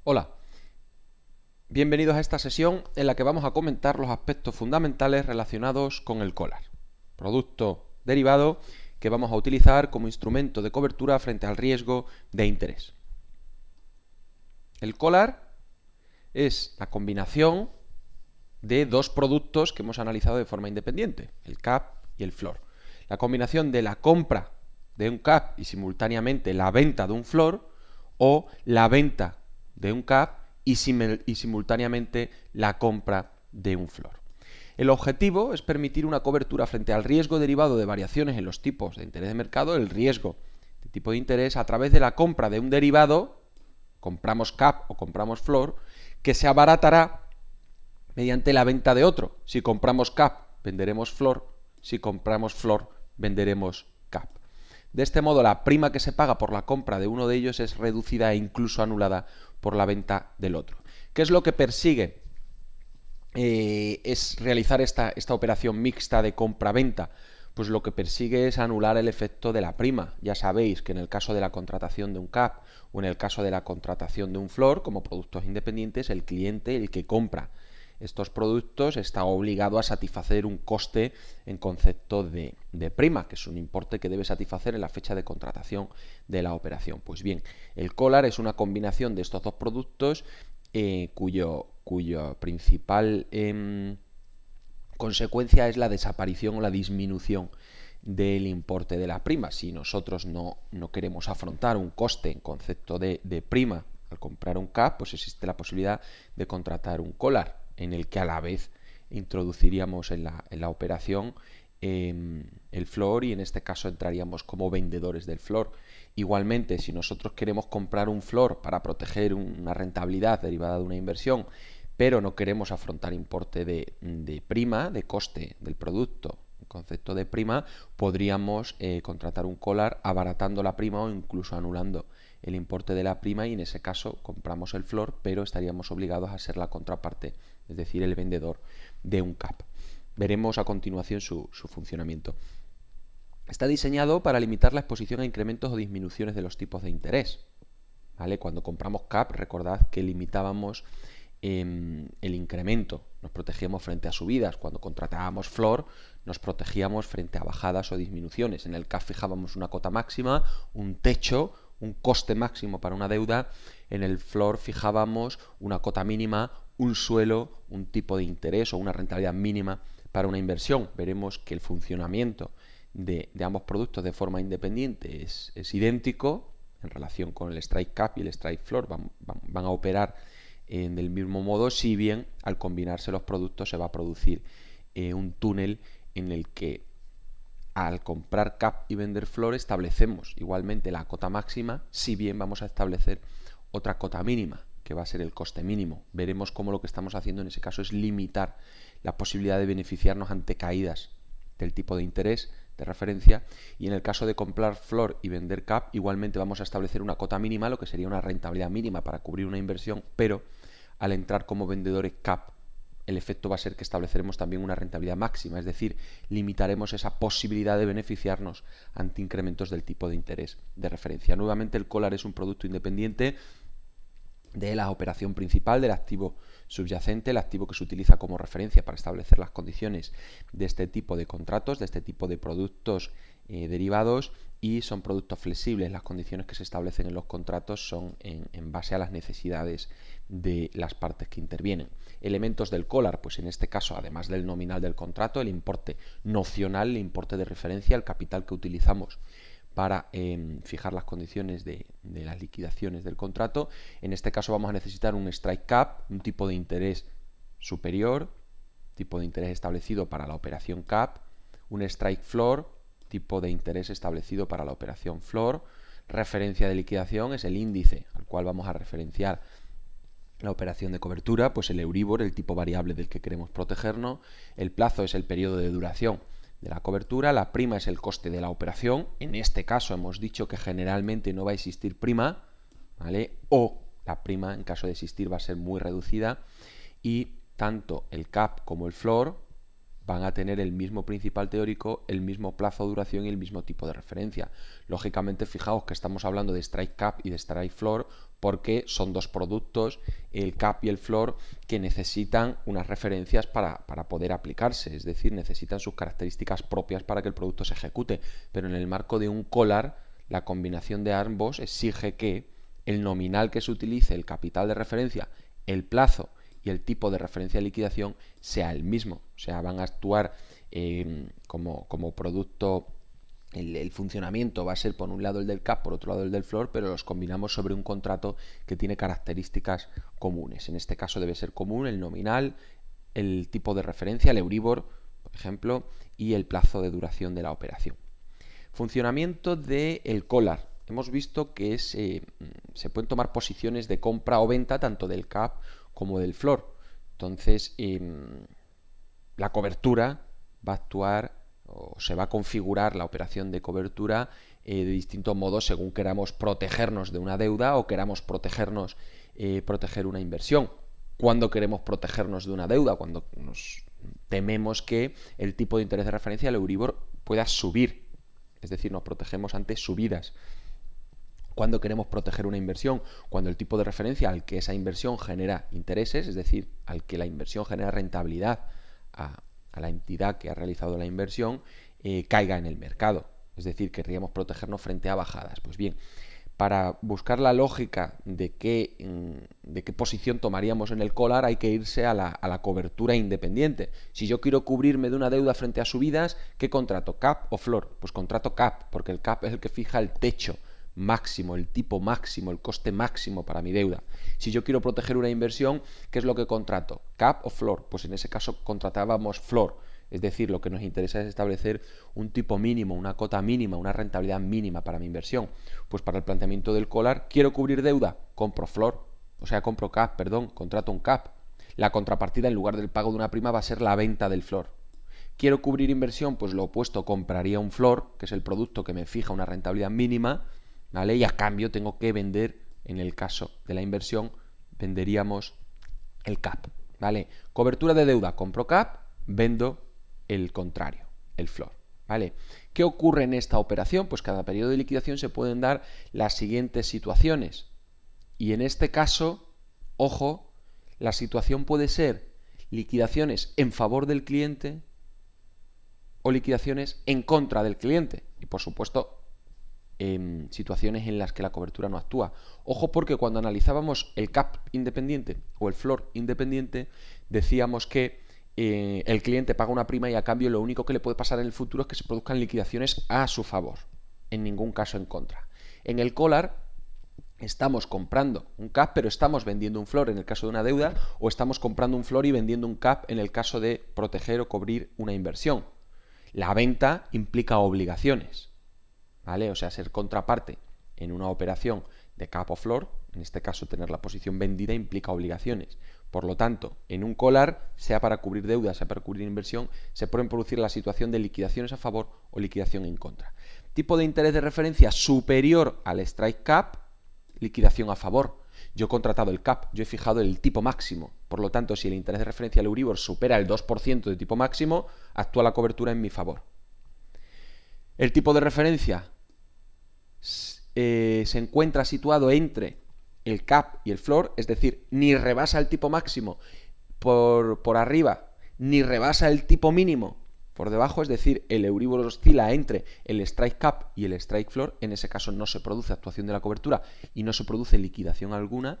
Hola, bienvenidos a esta sesión en la que vamos a comentar los aspectos fundamentales relacionados con el collar, producto derivado que vamos a utilizar como instrumento de cobertura frente al riesgo de interés. El collar es la combinación de dos productos que hemos analizado de forma independiente, el cap y el floor. La combinación de la compra de un cap y simultáneamente la venta de un floor, o la venta de un cap y simultáneamente la compra de un floor. El objetivo es permitir una cobertura frente al riesgo derivado de variaciones en los tipos de interés de mercado, el riesgo de tipo de interés, a través de la compra de un derivado, compramos cap o compramos floor, que se abaratará mediante la venta de otro. Si compramos cap, venderemos floor. Si compramos floor, venderemos cap. De este modo, la prima que se paga por la compra de uno de ellos es reducida e incluso anulada por la venta del otro. ¿Qué es lo que persigue? Es realizar esta operación mixta de compra-venta. Pues lo que persigue es anular el efecto de la prima. Ya sabéis que en el caso de la contratación de un cap o en el caso de la contratación de un floor, como productos independientes, el cliente, el que compra estos productos, está obligado a satisfacer un coste en concepto de prima, que es un importe que debe satisfacer en la fecha de contratación de la operación. Pues bien, el collar es una combinación de estos dos productos cuyo principal consecuencia es la desaparición o la disminución del importe de la prima. Si nosotros no queremos afrontar un coste en concepto de prima al comprar un cap, pues existe la posibilidad de contratar un collar, en el que a la vez introduciríamos en la operación el floor, y en este caso entraríamos como vendedores del floor. Igualmente, si nosotros queremos comprar un floor para proteger una rentabilidad derivada de una inversión, pero no queremos afrontar importe de prima, de coste del producto, en concepto de prima, podríamos contratar un collar abaratando la prima o incluso anulando el importe de la prima, y en ese caso compramos el floor, pero estaríamos obligados a ser la contraparte, es decir, el vendedor de un cap. Veremos a continuación su funcionamiento. Está diseñado para limitar la exposición a incrementos o disminuciones de los tipos de interés. ¿Vale? Cuando compramos cap, recordad que limitábamos el incremento, nos protegíamos frente a subidas. Cuando contratábamos floor, nos protegíamos frente a bajadas o disminuciones. En el cap fijábamos una cota máxima, un techo, un coste máximo para una deuda. En el floor fijábamos una cota mínima, un suelo, un tipo de interés o una rentabilidad mínima para una inversión. Veremos que el funcionamiento de ambos productos de forma independiente es idéntico en relación con el strike cap y el strike floor. Van a operar del mismo modo, si bien al combinarse los productos se va a producir un túnel en el que al comprar cap y vender floor establecemos igualmente la cota máxima, si bien vamos a establecer otra cota mínima, que va a ser el coste mínimo. Veremos cómo lo que estamos haciendo en ese caso es limitar la posibilidad de beneficiarnos ante caídas del tipo de interés de referencia, y en el caso de comprar floor y vender cap, igualmente vamos a establecer una cota mínima, lo que sería una rentabilidad mínima para cubrir una inversión, pero al entrar como vendedores cap, el efecto va a ser que estableceremos también una rentabilidad máxima, es decir, limitaremos esa posibilidad de beneficiarnos ante incrementos del tipo de interés de referencia. Nuevamente, el collar es un producto independiente de la operación principal del activo subyacente, el activo que se utiliza como referencia para establecer las condiciones de este tipo de contratos, de este tipo de productos derivados, y son productos flexibles. Las condiciones que se establecen en los contratos son en base a las necesidades de las partes que intervienen. Elementos del collar, pues en este caso, además del nominal del contrato, el importe nocional, el importe de referencia, el capital que utilizamos para fijar las condiciones de las liquidaciones del contrato. En este caso vamos a necesitar un strike cap, un tipo de interés superior, tipo de interés establecido para la operación cap, un strike floor, tipo de interés establecido para la operación floor. Referencia de liquidación es el índice al cual vamos a referenciar la operación de cobertura, pues el Euribor, el tipo variable del que queremos protegernos. El plazo es el periodo de duración de la cobertura. La prima es el coste de la operación. En este caso hemos dicho que generalmente no va a existir prima, ¿vale? O la prima, en caso de existir, va a ser muy reducida. Y tanto el cap como el floor van a tener el mismo principal teórico, el mismo plazo de duración y el mismo tipo de referencia. Lógicamente, fijaos que estamos hablando de strike cap y de strike floor porque son dos productos, el cap y el floor, que necesitan unas referencias para poder aplicarse, es decir, necesitan sus características propias para que el producto se ejecute. Pero en el marco de un collar, la combinación de ambos exige que el nominal que se utilice, el capital de referencia, el plazo y el tipo de referencia de liquidación sea el mismo. O sea, van a actuar como producto, el funcionamiento va a ser por un lado el del cap, por otro lado el del floor, pero los combinamos sobre un contrato que tiene características comunes. En este caso debe ser común el nominal, el tipo de referencia, el Euribor, por ejemplo, y el plazo de duración de la operación. Funcionamiento del collar. Hemos visto que se pueden tomar posiciones de compra o venta tanto del cap como del floor. Entonces, la cobertura va a actuar o se va a configurar la operación de cobertura de distintos modos según queramos protegernos de una deuda o queramos proteger una inversión. ¿Cuándo queremos protegernos de una deuda? Cuando nos tememos que el tipo de interés de referencia, el Euribor, pueda subir. Es decir, nos protegemos ante subidas. ¿Cuándo queremos proteger una inversión? Cuando el tipo de referencia al que esa inversión genera intereses, es decir, al que la inversión genera rentabilidad a la entidad que ha realizado la inversión, caiga en el mercado. Es decir, querríamos protegernos frente a bajadas. Pues bien, para buscar la lógica de qué posición tomaríamos en el collar hay que irse a la cobertura independiente. Si yo quiero cubrirme de una deuda frente a subidas, ¿qué contrato? ¿Cap o floor? Pues contrato cap, porque el cap es el que fija el techo máximo, el tipo máximo, el coste máximo para mi deuda. Si yo quiero proteger una inversión, ¿qué es lo que contrato? ¿Cap o floor? Pues en ese caso contratábamos floor. Es decir, lo que nos interesa es establecer un tipo mínimo, una cota mínima, una rentabilidad mínima para mi inversión. Pues para el planteamiento del collar, ¿quiero cubrir deuda? Compro floor. O sea, contrato un cap. La contrapartida en lugar del pago de una prima va a ser la venta del floor. ¿Quiero cubrir inversión? Pues lo opuesto, compraría un floor, que es el producto que me fija una rentabilidad mínima, ¿vale? Y a cambio tengo que vender, en el caso de la inversión, venderíamos el cap, ¿vale? Cobertura de deuda, compro cap, vendo el contrario, el floor, ¿vale? ¿Qué ocurre en esta operación? Pues cada periodo de liquidación se pueden dar las siguientes situaciones. Y en este caso, ojo, la situación puede ser liquidaciones en favor del cliente o liquidaciones en contra del cliente. Y por supuesto, situaciones en las que la cobertura no actúa. Ojo, porque cuando analizábamos el cap independiente o el floor independiente, decíamos que el cliente paga una prima y a cambio lo único que le puede pasar en el futuro es que se produzcan liquidaciones a su favor, en ningún caso en contra. En el collar estamos comprando un cap pero estamos vendiendo un floor en el caso de una deuda, o estamos comprando un floor y vendiendo un cap en el caso de proteger o cubrir una inversión. La venta implica obligaciones, ¿vale? O sea, ser contraparte en una operación de cap o floor, en este caso tener la posición vendida, implica obligaciones. Por lo tanto, en un collar, sea para cubrir deuda, sea para cubrir inversión, se pueden producir la situación de liquidaciones a favor o liquidación en contra. Tipo de interés de referencia superior al strike cap, liquidación a favor. Yo he contratado el cap, yo he fijado el tipo máximo. Por lo tanto, si el interés de referencia al Euribor supera el 2% de tipo máximo, actúa la cobertura en mi favor. El tipo de referencia se encuentra situado entre el cap y el floor, es decir, ni rebasa el tipo máximo por arriba, ni rebasa el tipo mínimo por debajo, es decir, el Euribor oscila entre el strike cap y el strike floor. En ese caso no se produce actuación de la cobertura y no se produce liquidación alguna.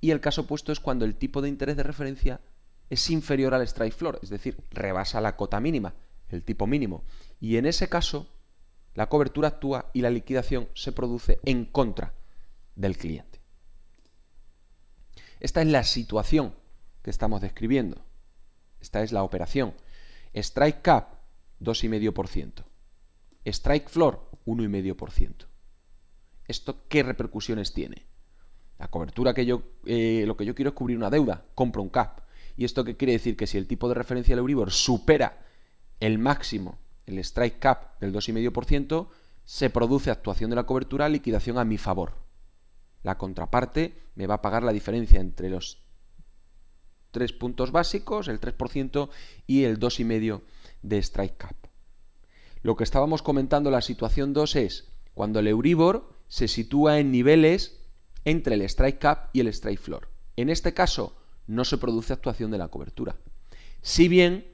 Y el caso opuesto es cuando el tipo de interés de referencia es inferior al strike floor, es decir, rebasa la cota mínima, el tipo mínimo. Y en ese caso la cobertura actúa y la liquidación se produce en contra del cliente. Esta es la situación que estamos describiendo. Esta es la operación. Strike cap, 2,5%. Strike floor, 1,5%. ¿Esto qué repercusiones tiene? La cobertura lo que yo quiero es cubrir una deuda, compro un cap. ¿Y esto qué quiere decir? Que si el tipo de referencia del Euribor supera el máximo, el strike cap del 2,5%, se produce actuación de la cobertura, liquidación a mi favor. La contraparte me va a pagar la diferencia entre los 3 puntos básicos, el 3% y el 2,5% de strike cap. Lo que estábamos comentando en la situación 2 es cuando el Euribor se sitúa en niveles entre el strike cap y el strike floor. En este caso no se produce actuación de la cobertura. Si bien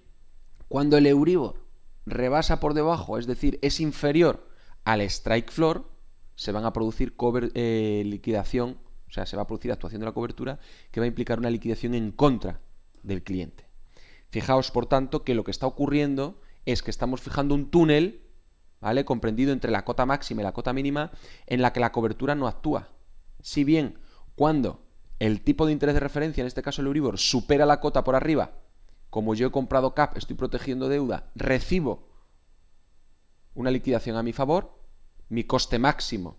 cuando el Euribor rebasa por debajo, es decir, es inferior al strike floor, se van a producir liquidación, o sea, se va a producir actuación de la cobertura que va a implicar una liquidación en contra del cliente. Fijaos, por tanto, que lo que está ocurriendo es que estamos fijando un túnel, ¿vale?, comprendido entre la cota máxima y la cota mínima, en la que la cobertura no actúa. Si bien cuando el tipo de interés de referencia, en este caso el Euribor, supera la cota por arriba, como yo he comprado CAP, estoy protegiendo deuda, recibo una liquidación a mi favor, mi coste máximo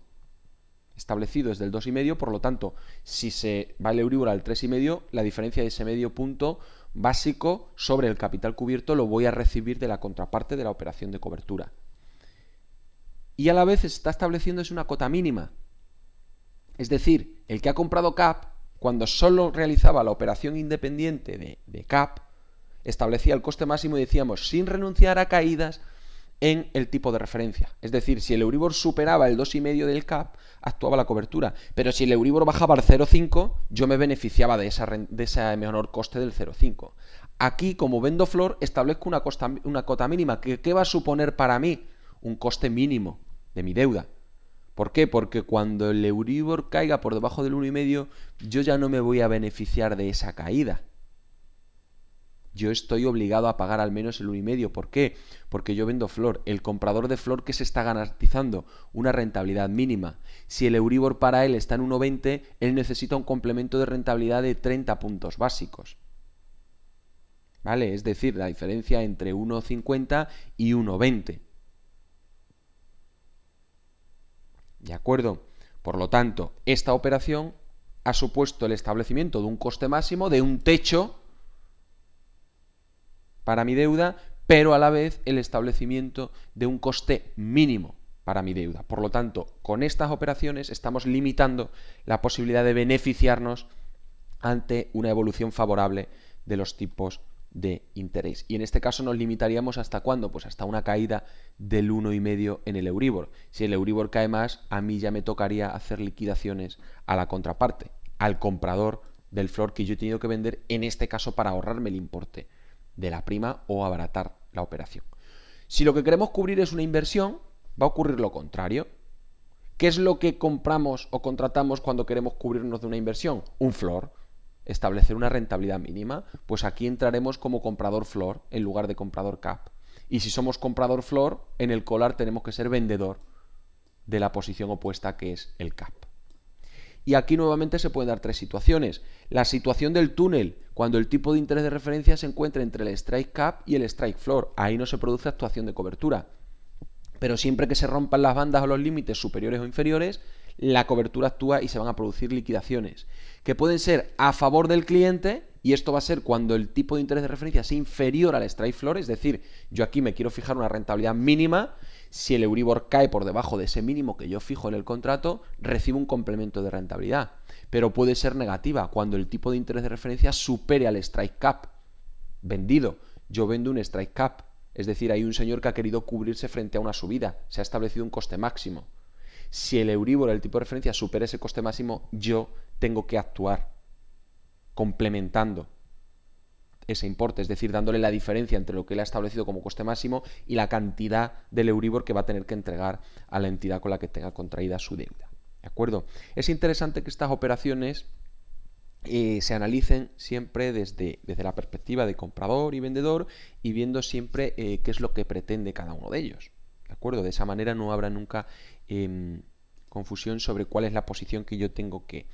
establecido es del 2,5, por lo tanto, si se va el Euribor al 3,5, la diferencia de ese medio punto básico sobre el capital cubierto lo voy a recibir de la contraparte de la operación de cobertura. Y a la vez se está estableciendo una cota mínima. Es decir, el que ha comprado CAP, cuando solo realizaba la operación independiente de CAP, establecía el coste máximo y decíamos, sin renunciar a caídas en el tipo de referencia. Es decir, si el Euribor superaba el 2,5 del CAP, actuaba la cobertura. Pero si el Euribor bajaba al 0,5, yo me beneficiaba de ese menor coste del 0,5. Aquí, como vendo flor, establezco una cota mínima. ¿Qué va a suponer para mí? Un coste mínimo de mi deuda. ¿Por qué? Porque cuando el Euribor caiga por debajo del 1,5, yo ya no me voy a beneficiar de esa caída. Yo estoy obligado a pagar al menos el 1,5. ¿Por qué? Porque yo vendo flor. El comprador de flor, que se está garantizando una rentabilidad mínima. Si el Euribor para él está en 1,20, él necesita un complemento de rentabilidad de 30 puntos básicos. ¿Vale? Es decir, la diferencia entre 1,50 y 1,20. ¿De acuerdo? Por lo tanto, esta operación ha supuesto el establecimiento de un coste máximo, de un techo para mi deuda, pero a la vez el establecimiento de un coste mínimo para mi deuda. Por lo tanto, con estas operaciones estamos limitando la posibilidad de beneficiarnos ante una evolución favorable de los tipos de interés. Y en este caso nos limitaríamos ¿hasta cuándo? Pues hasta una caída del 1,5 en el Euribor. Si el Euribor cae más, a mí ya me tocaría hacer liquidaciones a la contraparte, al comprador del flor que yo he tenido que vender, en este caso para ahorrarme el importe de la prima o abaratar la operación. Si lo que queremos cubrir es una inversión, va a ocurrir lo contrario. ¿Qué es lo que compramos o contratamos cuando queremos cubrirnos de una inversión? Un flor. Establecer una rentabilidad mínima. Pues aquí entraremos como comprador flor en lugar de comprador CAP. Y si somos comprador flor, en el collar tenemos que ser vendedor de la posición opuesta, que es el CAP. Y aquí nuevamente se pueden dar tres situaciones. La situación del túnel, cuando el tipo de interés de referencia se encuentra entre el strike cap y el strike floor. Ahí no se produce actuación de cobertura. Pero siempre que se rompan las bandas o los límites superiores o inferiores, la cobertura actúa y se van a producir liquidaciones, que pueden ser a favor del cliente, y esto va a ser cuando el tipo de interés de referencia sea inferior al strike floor, es decir, yo aquí me quiero fijar una rentabilidad mínima. Si el Euribor cae por debajo de ese mínimo que yo fijo en el contrato, recibo un complemento de rentabilidad. Pero puede ser negativa cuando el tipo de interés de referencia supere al strike cap. Vendido. Yo vendo un strike cap. Es decir, hay un señor que ha querido cubrirse frente a una subida. Se ha establecido un coste máximo. Si el Euribor, el tipo de referencia, supera ese coste máximo, yo tengo que actuar complementando ese importe, es decir, dándole la diferencia entre lo que él ha establecido como coste máximo y la cantidad del Euribor que va a tener que entregar a la entidad con la que tenga contraída su deuda. ¿De acuerdo? Es interesante que estas operaciones se analicen siempre desde la perspectiva de comprador y vendedor y viendo siempre qué es lo que pretende cada uno de ellos. ¿De acuerdo? De esa manera no habrá nunca confusión sobre cuál es la posición que yo tengo que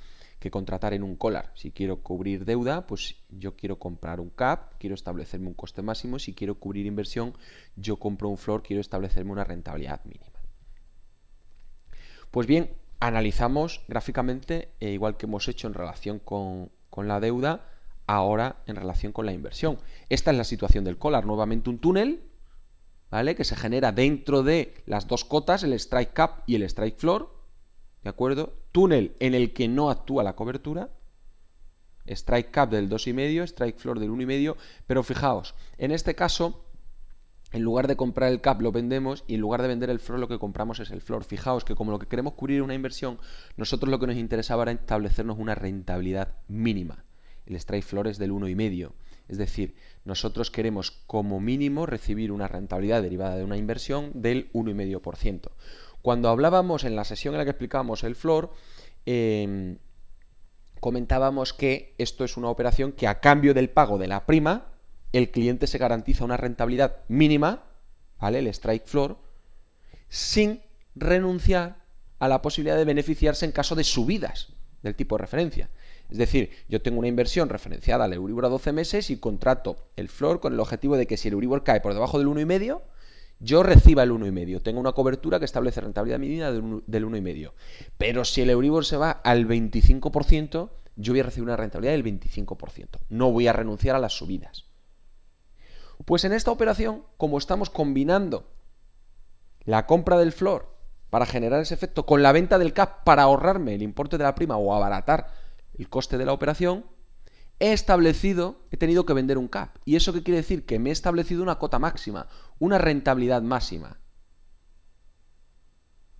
contratar en un collar. Si quiero cubrir deuda, pues yo quiero comprar un CAP, quiero establecerme un coste máximo. Si quiero cubrir inversión, yo compro un floor, quiero establecerme una rentabilidad mínima. Pues bien, analizamos gráficamente, igual que hemos hecho en relación con la deuda, ahora en relación con la inversión. Esta es la situación del collar, nuevamente un túnel, ¿vale?, que se genera dentro de las dos cotas, el strike cap y el strike floor. ¿De acuerdo? Túnel en el que no actúa la cobertura. Strike cap del 2,5, strike floor del 1,5. Pero fijaos, en este caso en lugar de comprar el cap lo vendemos y en lugar de vender el floor lo que compramos es el floor. Fijaos que como lo que queremos cubrir una inversión, nosotros lo que nos interesaba era establecernos una rentabilidad mínima. El strike floor es del 1,5. Es decir, nosotros queremos como mínimo recibir una rentabilidad derivada de una inversión del 1,5%. Cuando hablábamos en la sesión en la que explicábamos el floor, comentábamos que esto es una operación que a cambio del pago de la prima, el cliente se garantiza una rentabilidad mínima, ¿vale? El strike floor, sin renunciar a la posibilidad de beneficiarse en caso de subidas del tipo de referencia. Es decir, yo tengo una inversión referenciada al Euribor a 12 meses y contrato el floor con el objetivo de que si el Euribor cae por debajo del 1,5, yo reciba el 1,5. Tengo una cobertura que establece rentabilidad mínima del 1,5. Pero si el Euribor se va al 25%, yo voy a recibir una rentabilidad del 25%. No voy a renunciar a las subidas. Pues en esta operación, como estamos combinando la compra del floor para generar ese efecto con la venta del cap para ahorrarme el importe de la prima o abaratar el coste de la operación, he tenido que vender un cap. ¿Y eso qué quiere decir? Que me he establecido una cota máxima, una rentabilidad máxima.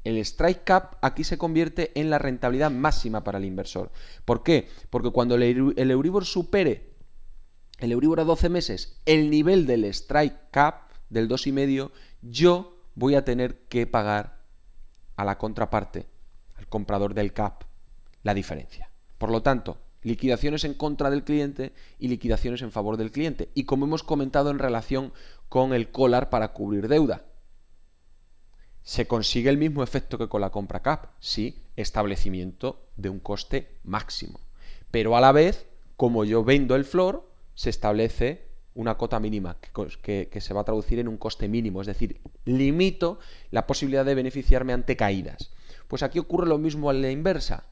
El strike cap aquí se convierte en la rentabilidad máxima para el inversor. ¿Por qué? Porque cuando el Euribor supere el Euribor a 12 meses, el nivel del strike cap del 2,5, yo voy a tener que pagar a la contraparte, al comprador del cap, la diferencia. Por lo tanto, liquidaciones en contra del cliente y liquidaciones en favor del cliente. Y como hemos comentado en relación con el collar para cubrir deuda, ¿se consigue el mismo efecto que con la compra cap? Sí, establecimiento de un coste máximo. Pero a la vez, como yo vendo el floor, se establece una cota mínima que se va a traducir en un coste mínimo, es decir, limito la posibilidad de beneficiarme ante caídas. Pues aquí ocurre lo mismo a la inversa.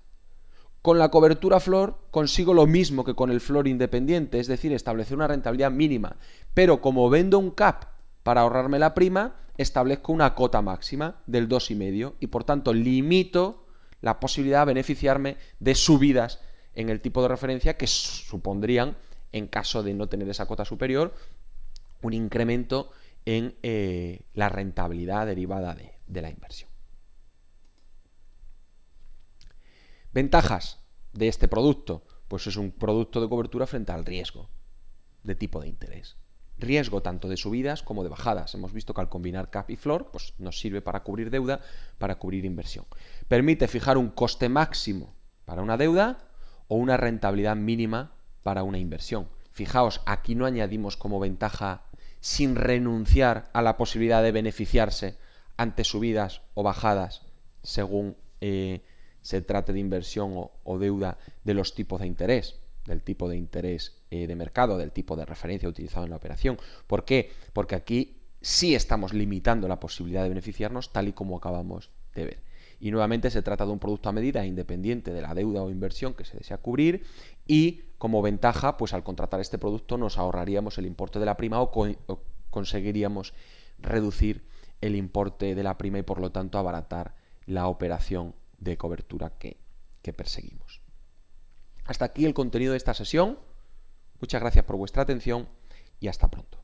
Con la cobertura floor consigo lo mismo que con el floor independiente, es decir, establecer una rentabilidad mínima, pero como vendo un cap para ahorrarme la prima, establezco una cota máxima del 2,5 y por tanto limito la posibilidad de beneficiarme de subidas en el tipo de referencia que supondrían, en caso de no tener esa cota superior, un incremento en la rentabilidad derivada de la inversión. Ventajas de este producto, pues es un producto de cobertura frente al riesgo de tipo de interés. Riesgo tanto de subidas como de bajadas. Hemos visto que al combinar cap y floor, pues nos sirve para cubrir deuda, para cubrir inversión. Permite fijar un coste máximo para una deuda o una rentabilidad mínima para una inversión. Fijaos, aquí no añadimos como ventaja sin renunciar a la posibilidad de beneficiarse ante subidas o bajadas según se trate de inversión o deuda de los tipos de interés, del tipo de interés de mercado, del tipo de referencia utilizado en la operación. ¿Por qué? Porque aquí sí estamos limitando la posibilidad de beneficiarnos tal y como acabamos de ver. Y nuevamente se trata de un producto a medida independiente de la deuda o inversión que se desea cubrir y como ventaja, pues al contratar este producto nos ahorraríamos el importe de la prima o conseguiríamos reducir el importe de la prima y por lo tanto abaratar la operación de cobertura que perseguimos. Hasta aquí el contenido de esta sesión. Muchas gracias por vuestra atención y hasta pronto.